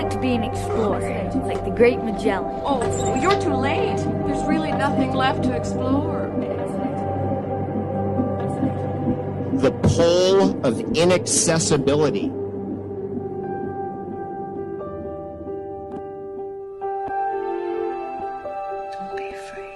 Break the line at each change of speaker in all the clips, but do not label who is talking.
like to be an explorer, like the Great Magellan.
Oh, you're too late. There's really nothing left to explore.
The pole of inaccessibility.
Don't be afraid.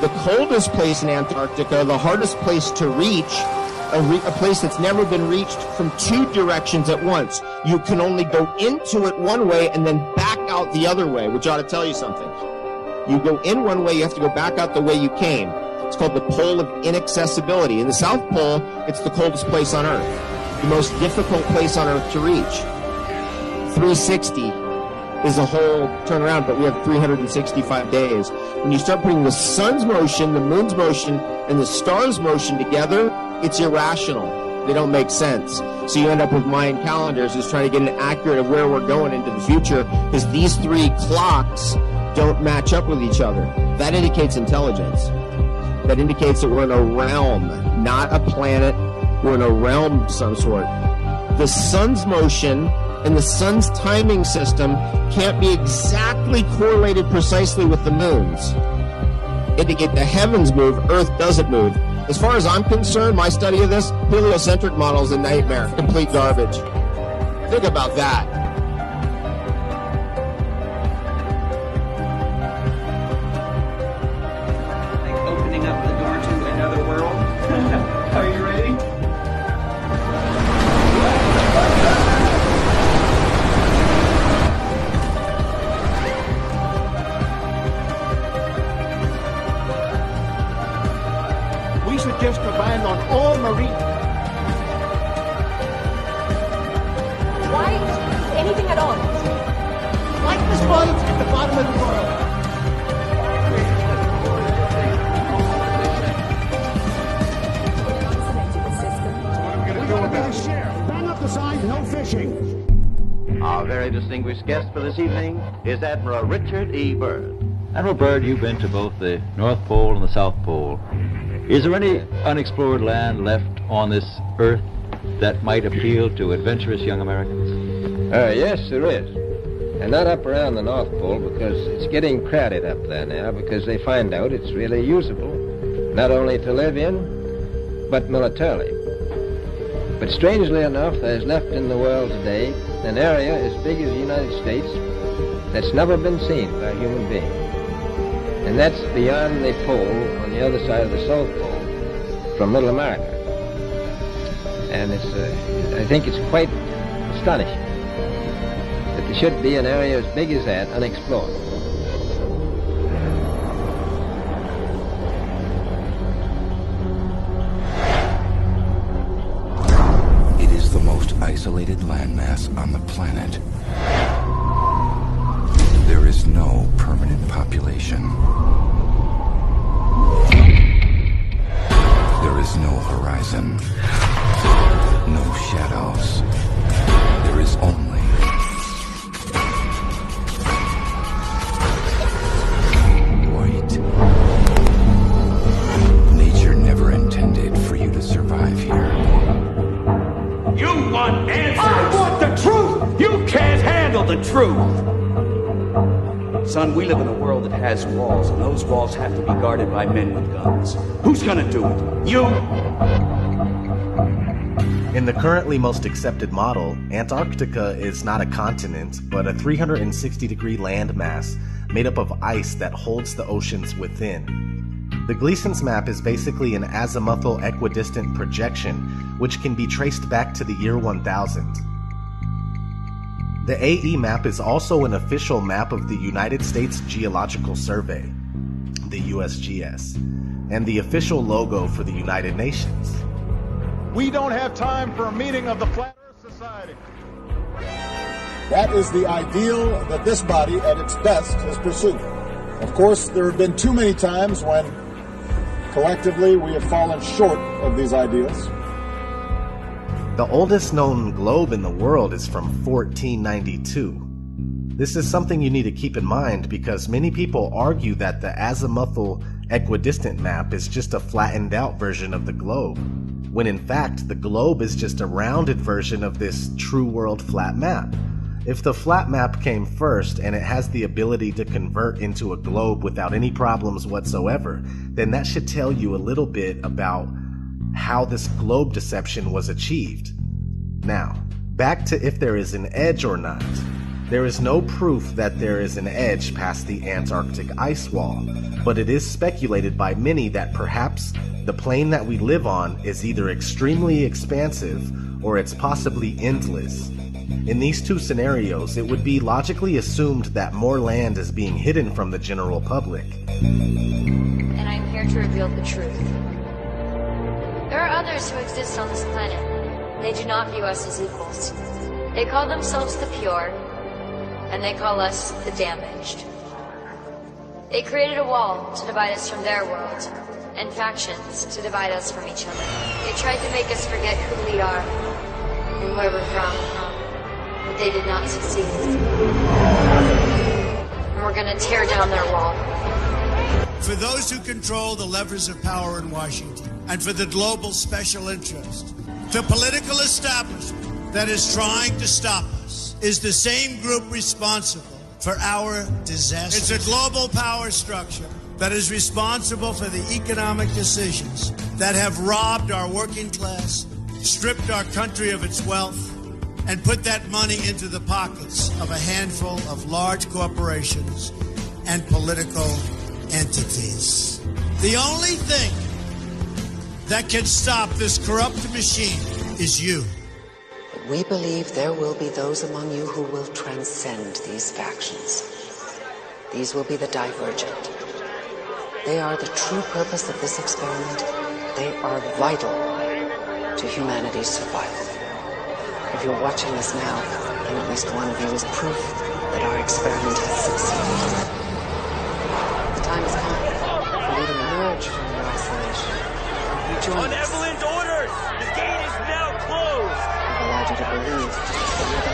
The coldest place in Antarctica, the hardest place to reach, a place that's never been reached from two directions at once. You can only go into it one way and then back out the other way, which ought to tell you something. You go in one way, you have to go back out the way you came. It's called the pole of inaccessibility. In the South Pole, it's the coldest place on Earth, the most difficult place on Earth to reach. 360 is a whole turnaround, but we have 365 days. When you start putting the sun's motion, the moon's motion, and the star's motion together, it's irrational. They don't make sense. So you end up with Mayan calendars just trying to get an accurate of where we're going into the future, because these three clocks don't match up with each other. That indicates intelligence. That indicates that we're in a realm, not a planet. We're in a realm of some sort. The sun's motion and the sun's timing system can't be exactly correlated precisely with the moon's. Indicate the heavens move, Earth doesn't move. As far as I'm concerned, my study of this, heliocentric model is a nightmare, complete garbage. Think about that.
Like opening up the door to another world. Are you ready?
We suggest a ban on all marine.
Why anything at all?
Like the sponge at the bottom of the world. Bang up the sign, no fishing.
Our very distinguished guest for this evening is Admiral Richard E. Byrd. Admiral Byrd, you've been to both the North Pole and the South Pole. Is there any unexplored land left on this Earth that might appeal to adventurous young Americans?
Yes, there is. And not up around the North Pole, because it's getting crowded up there now, because they find out it's really usable, not only to live in, but militarily. But strangely enough, there's left in the world today an area as big as the United States that's never been seen by a human being. And that's beyond the pole on the other side of the South Pole from Middle America. And I think it's quite astonishing that there should be an area as big as that unexplored.
It is the most isolated landmass on the planet. There is no permanent population. There is no horizon. No shadows. There is only white. Nature never intended for you to survive here.
You want answers! I want the truth! You can't handle the truth!
Son, we live in a world that has walls, and those walls have to be guarded by men with guns. Who's gonna do it? You?
In the currently most accepted model, Antarctica is not a continent, but a 360-degree landmass made up of ice that holds the oceans within. The Gleason's map is basically an azimuthal equidistant projection, which can be traced back to the year 1000. The AE map is also an official map of the United States Geological Survey, the USGS, and the official logo for the United Nations.
We don't have time for a meeting of the Flat Earth Society.
That is the ideal that this body at its best has pursued. Of course, there have been too many times when collectively we have fallen short of these ideals.
The oldest known globe in the world is from 1492. This is something you need to keep in mind because many people argue that the azimuthal equidistant map is just a flattened out version of the globe, when in fact the globe is just a rounded version of this true world flat map. If the flat map came first and it has the ability to convert into a globe without any problems whatsoever, then that should tell you a little bit about how this globe deception was achieved. Now, back to if there is an edge or not. There is no proof that there is an edge past the Antarctic ice wall, but it is speculated by many that perhaps the plane that we live on is either extremely expansive or it's possibly endless. In these two scenarios, it would be logically assumed that more land is being hidden from the general public.
And I'm here to reveal the truth. There are others who exist on this planet. They do not view us as equals. They call themselves the pure, and they call us the damaged. They created a wall to divide us from their world, and factions to divide us from each other. They tried to make us forget who we are and where we're from. But they did not succeed. And we're gonna tear down their wall.
For those who control the levers of power in Washington, and for the global special interest, the political establishment that is trying to stop us is the same group responsible for our disaster. It's a global power structure that is responsible for the economic decisions that have robbed our working class, stripped our country of its wealth, and put that money into the pockets of a handful of large corporations and political entities. The only thing that can stop this corrupt machine is you.
We believe there will be those among you who will transcend these factions. These will be the divergent. They are the true purpose of this experiment. They are vital to humanity's survival. If you're watching this now, then at least one of you is proof that our experiment has succeeded. The time has come for you to emerge from your isolation. Rejoin us.
On Evelyn's orders, the gate is now closed.
I've allowed you to believe that you're the